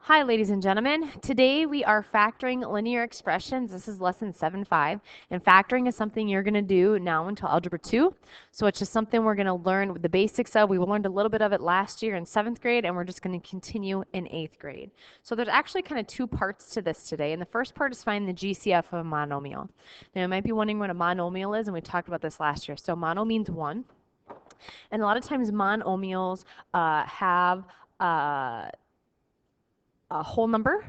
Hi, ladies and gentlemen. Today we are factoring linear expressions. This is lesson 7.5, and factoring is something you're going to do now until Algebra 2. So it's just something we're going to learn the basics of. We learned a little bit of it last year in 7th grade, and we're just going to continue in 8th grade. So there's actually kind of two parts to this today, and the first part is find the GCF of a monomial. Now you might be wondering what a monomial is, and we talked about this last year. So mono means one, and a lot of times monomials have a whole number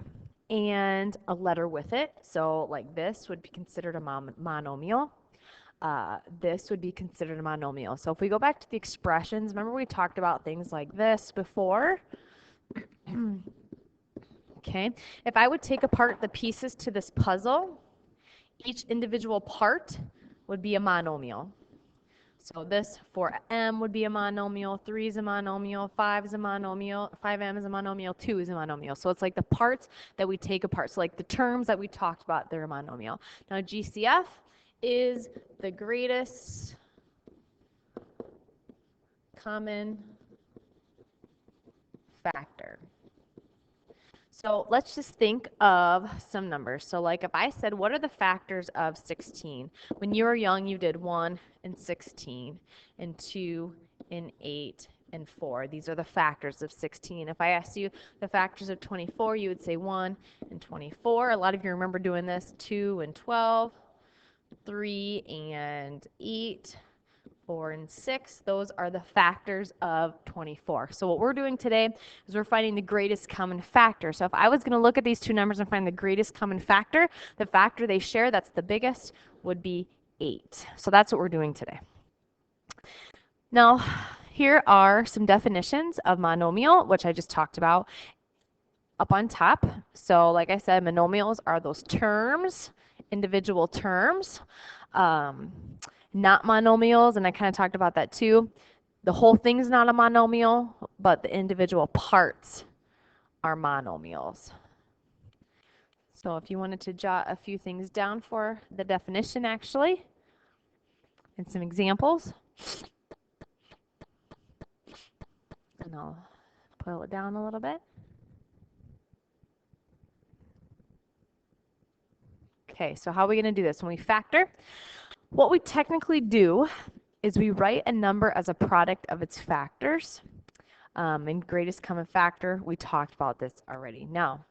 and a letter with it. So like this would be considered a monomial. This would be considered a monomial. So if we go back to the expressions, remember we talked about things like this before? Okay, if I would take apart the pieces to this puzzle, each individual part would be a monomial. So this 4m would be a monomial, 3 is a monomial, 5 is a monomial, 5m is a monomial, 2 is a monomial. So it's like the parts that we take apart. So like the terms that we talked about, they're a monomial. Now GCF is the greatest common factor. So let's just think of some numbers. So like if I said, what are the factors of 16? When you were young, you did 1 and 16 and 2 and 8 and 4. These are the factors of 16. If I asked you the factors of 24, you would say 1 and 24. A lot of you remember doing this, 2 and 12, 3 and 8, 4 and 6. Those are the factors of 24. So what we're doing today is we're finding the greatest common factor. So if I was going to look at these two numbers and find the greatest common factor, the factor they share that's the biggest would be 8. So that's what we're doing today. Now, here are some definitions of monomial, which I just talked about up on top. So like I said, monomials are those terms, individual terms. Not monomials, and I kind of talked about that too. The whole thing's not a monomial, but the individual parts are monomials. So if you wanted to jot a few things down for the definition actually, and some examples, and I'll pull it down a little bit. Okay, so how are we going to do this? When we factor, what we technically do is we write a number as a product of its factors. And greatest common factor, we talked about this already. Now,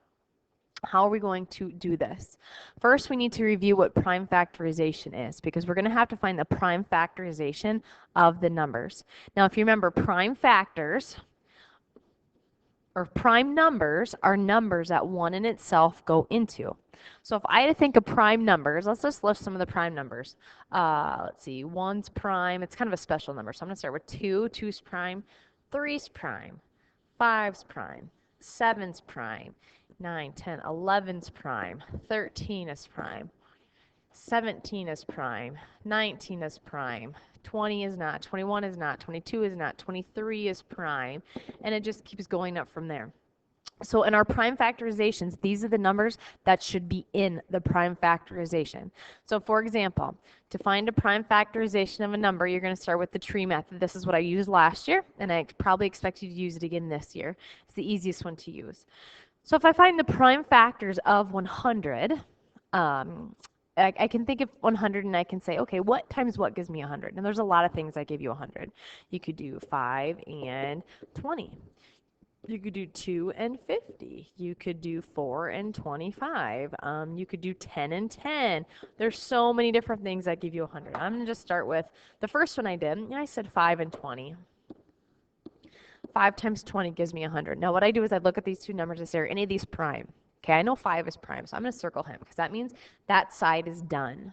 how are we going to do this? First, we need to review what prime factorization is, because we're going to have to find the prime factorization of the numbers. Now, if you remember, prime factors or prime numbers are numbers that one in itself go into. So if I had to think of prime numbers, let's just list some of the prime numbers. Let's see, 1's prime, it's kind of a special number. So I'm going to start with 2, 2's prime, 3's prime, 5's prime, 7's prime, 9, 10, 11's prime, 13 is prime, 17 is prime, 19 is prime, 20 is not, 21 is not, 22 is not, 23 is prime, and it just keeps going up from there. So in our prime factorizations, these are the numbers that should be in the prime factorization. So for example, to find a prime factorization of a number, you're going to start with the tree method. This is what I used last year, and I probably expect you to use it again this year. It's the easiest one to use. So if I find the prime factors of 100, I can think of 100 and I can say, okay, what times what gives me 100? And there's a lot of things that give you 100. You could do 5 and 20. You could do 2 and 50. You could do 4 and 25. You could do 10 and 10. There's so many different things that give you 100. I'm going to just start with the first one I did. I said 5 and 20. 5 times 20 gives me 100. Now what I do is I look at these two numbers and say, are any of these prime? Okay, I know 5 is prime, so I'm going to circle him because that means that side is done.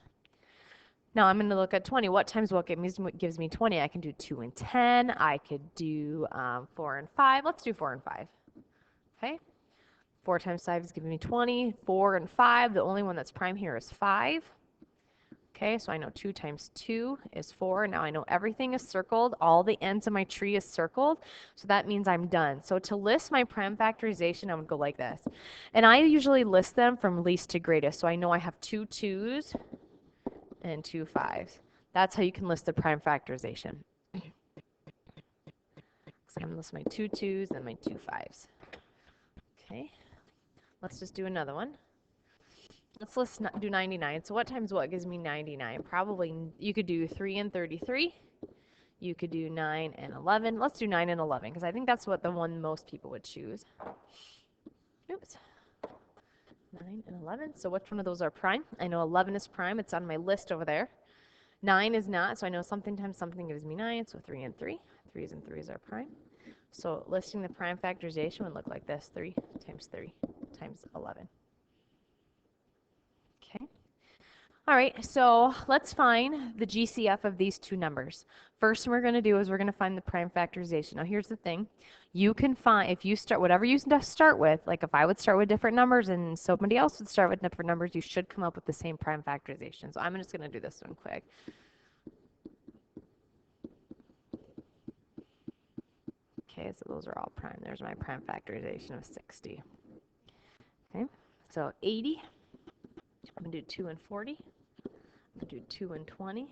Now I'm going to look at 20. What times what gives me 20? I can do 2 and 10. I could do 4 and 5. Let's do 4 and 5. Okay, 4 times 5 is giving me 20. 4 and 5, the only one that's prime here is 5. Okay, so I know 2 times 2 is 4. Now I know everything is circled. All the ends of my tree is circled. So that means I'm done. So to list my prime factorization, I would go like this. And I usually list them from least to greatest. So I know I have 2 2's and 2 5's. That's how you can list the prime factorization. So I'm going to list my 2 2's and my 2 5's. Okay, Let's just do another one. Let's do 99. So what times what gives me 99? Probably you could do 3 and 33. You could do 9 and 11. Let's do 9 and 11 because I think that's what the one most people would choose. Oops. 9 and 11. So which one of those are prime? I know 11 is prime. It's on my list over there. 9 is not, so I know something times something gives me 9, so 3 and 3. 3s and 3s are prime. So listing the prime factorization would look like this. 3 times 3 times 11. Okay. All right, so let's find the GCF of these two numbers. First thing we're going to do is we're going to find the prime factorization. Now here's the thing. You can find, if you start, whatever you start with, like if I would start with different numbers and somebody else would start with different numbers, you should come up with the same prime factorization. So I'm just going to do this one quick. Okay, so those are all prime. There's my prime factorization of 60. Okay, so 80. I'm going to do 2 and 40. I'm going to do 2 and 20.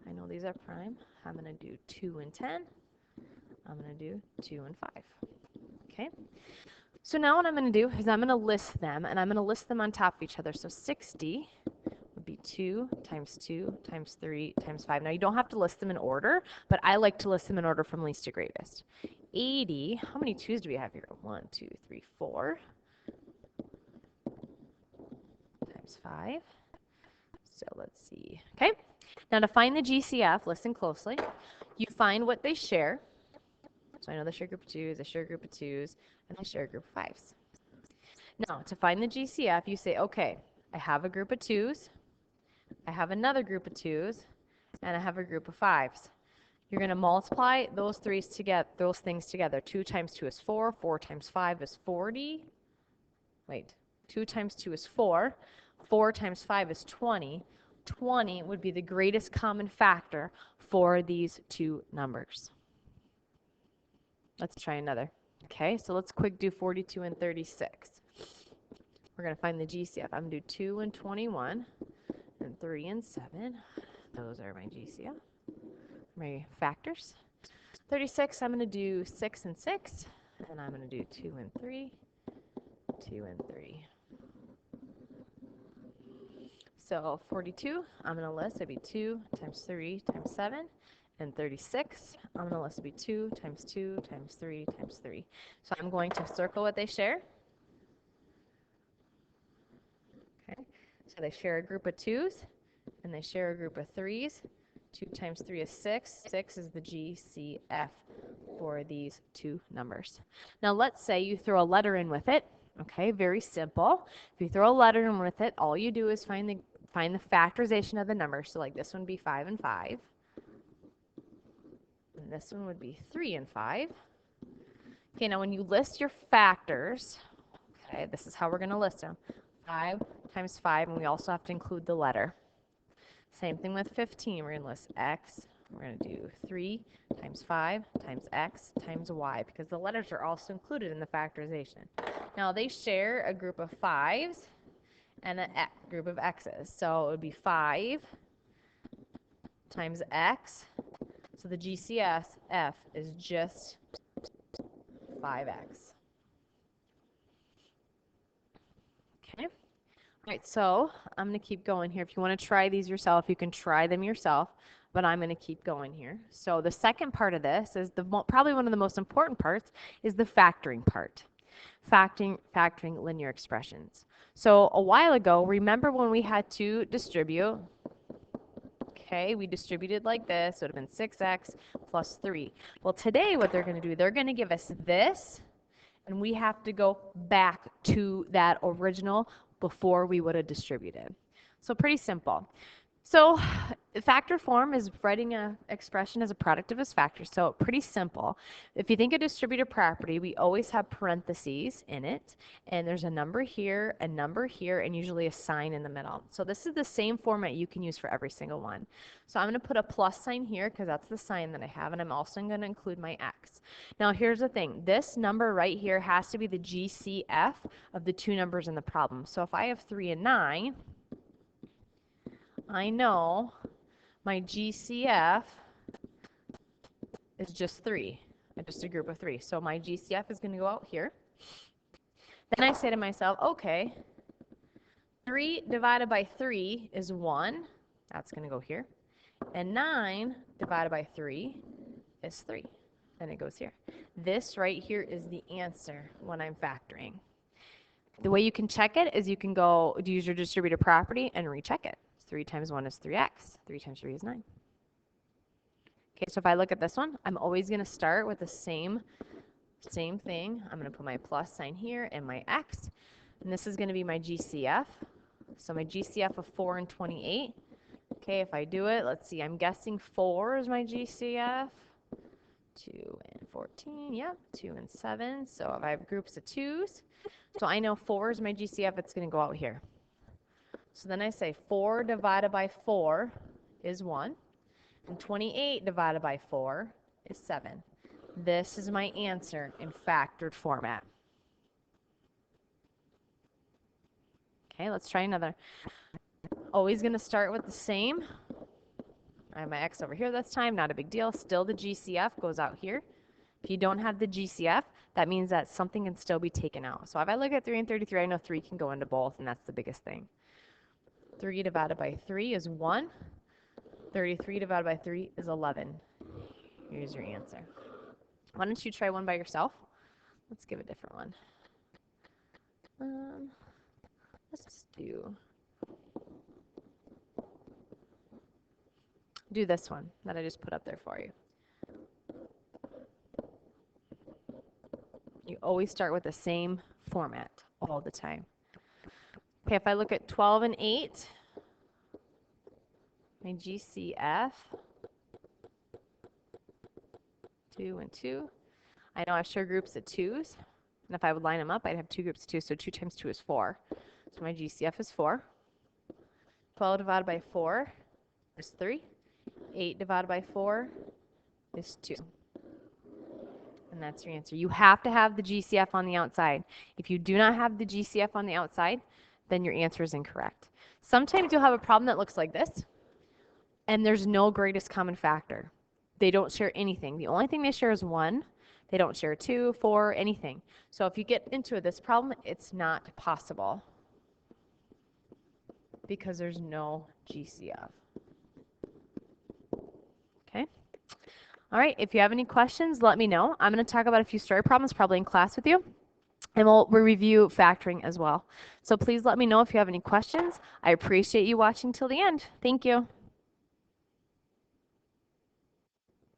I know these are prime. I'm going to do 2 and 10. I'm going to do 2 and 5. Okay. So now what I'm going to do is I'm going to list them, and I'm going to list them on top of each other. So 60 would be 2 times 2 times 3 times 5. Now you don't have to list them in order, but I like to list them in order from least to greatest. 80, how many 2's do we have here? 1, 2, 3, 4 times 5. So let's see. Okay. Now to find the GCF, listen closely. You find what they share. So I know they share a group of 2's, they share a group of 2's, and they share a group of 5's. Now, to find the GCF, you say, okay, I have a group of 2's, I have another group of 2's, and I have a group of 5's. You're going to multiply those things together. 2 times 2 is 4, 4 times 5 is 40. Wait, 2 times 2 is 4, 4 times 5 is 20. 20 would be the greatest common factor for these two numbers. Let's try another. Okay, so let's quick do 42 and 36. We're going to find the GCF. I'm going to do 2 and 21 and 3 and 7. Those are my GCF, my factors. 36, I'm going to do 6 and 6, and I'm going to do 2 and 3, 2 and 3. So 42, I'm going to list, it'd be 2 times 3 times 7. And 36, I'm going to list, it'd be 2 times 2 times 3 times 3. So I'm going to circle what they share. Okay, so they share a group of 2's, and they share a group of 3's. 2 times 3 is 6. 6 is the GCF for these two numbers. Now let's say you throw a letter in with it. Okay, very simple. If you throw a letter in with it, all you do is find the factorization of the numbers. So like this one would be 5 and 5. And this one would be 3 and 5. Okay, now when you list your factors, okay, this is how we're going to list them. 5 times 5, and we also have to include the letter. Same thing with 15. We're going to list x. We're going to do 3 times 5 times x times y, because the letters are also included in the factorization. Now they share a group of 5's and a group of x's. So it would be 5 times x. So the GCF is just 5x. Okay. All right, so I'm going to keep going here. If you want to try these yourself, you can try them yourself, but I'm going to keep going here. So the second part of this is probably one of the most important parts is the factoring part. Factoring linear expressions. So a while ago, remember when we had to distribute? Okay, we distributed like this. So it would have been 6x plus 3. Well, today what they're going to do, they're going to give us this, and we have to go back to that original before we would have distributed. So pretty simple. So factor form is writing an expression as a product of its factors. So pretty simple. If you think of distributive property, we always have parentheses in it, and there's a number here, and usually a sign in the middle. So this is the same format you can use for every single one. So I'm going to put a plus sign here because that's the sign that I have, and I'm also going to include my x. Now here's the thing. This number right here has to be the GCF of the two numbers in the problem. So if I have 3 and 9, I know my GCF is just 3, just a group of 3. So my GCF is going to go out here. Then I say to myself, okay, 3 divided by 3 is 1. That's going to go here. And 9 divided by 3 is 3. Then it goes here. This right here is the answer when I'm factoring. The way you can check it is you can go use your distributive property and recheck it. 3 times 1 is 3x. 3 times 3 is 9. Okay, so if I look at this one, I'm always going to start with the same thing. I'm going to put my plus sign here and my x. And this is going to be my GCF. So my GCF of 4 and 28. Okay, if I do it, let's see, I'm guessing 4 is my GCF. 2 and 14, yep, 2 and 7. So if I have groups of 2s, so I know 4 is my GCF, it's going to go out here. So then I say 4 divided by 4 is 1, and 28 divided by 4 is 7. This is my answer in factored format. Okay, let's try another. Always going to start with the same. I have my x over here this time, not a big deal. Still the GCF goes out here. If you don't have the GCF, that means that something can still be taken out. So if I look at 3 and 33, I know 3 can go into both, and that's the biggest thing. 3 divided by 3 is 1. 33 divided by 3 is 11. Here's your answer. Why don't you try one by yourself? Let's give a different one. Let's do this one that I just put up there for you. You always start with the same format all the time. Okay, if I look at 12 and 8, my GCF, 2 and 2. I know I share groups of 2s, and if I would line them up, I'd have 2 groups of 2, so 2 times 2 is 4. So my GCF is 4. 12 divided by 4 is 3. 8 divided by 4 is 2. And that's your answer. You have to have the GCF on the outside. If you do not have the GCF on the outside, then your answer is incorrect. Sometimes you'll have a problem that looks like this, and there's no greatest common factor. They don't share anything. The only thing they share is 1. They don't share 2, 4, anything. So if you get into this problem, it's not possible because there's no GCF. Okay? All right, if you have any questions, let me know. I'm going to talk about a few story problems probably in class with you, and we'll review factoring as well. So please let me know if you have any questions. I appreciate you watching till the end. Thank you.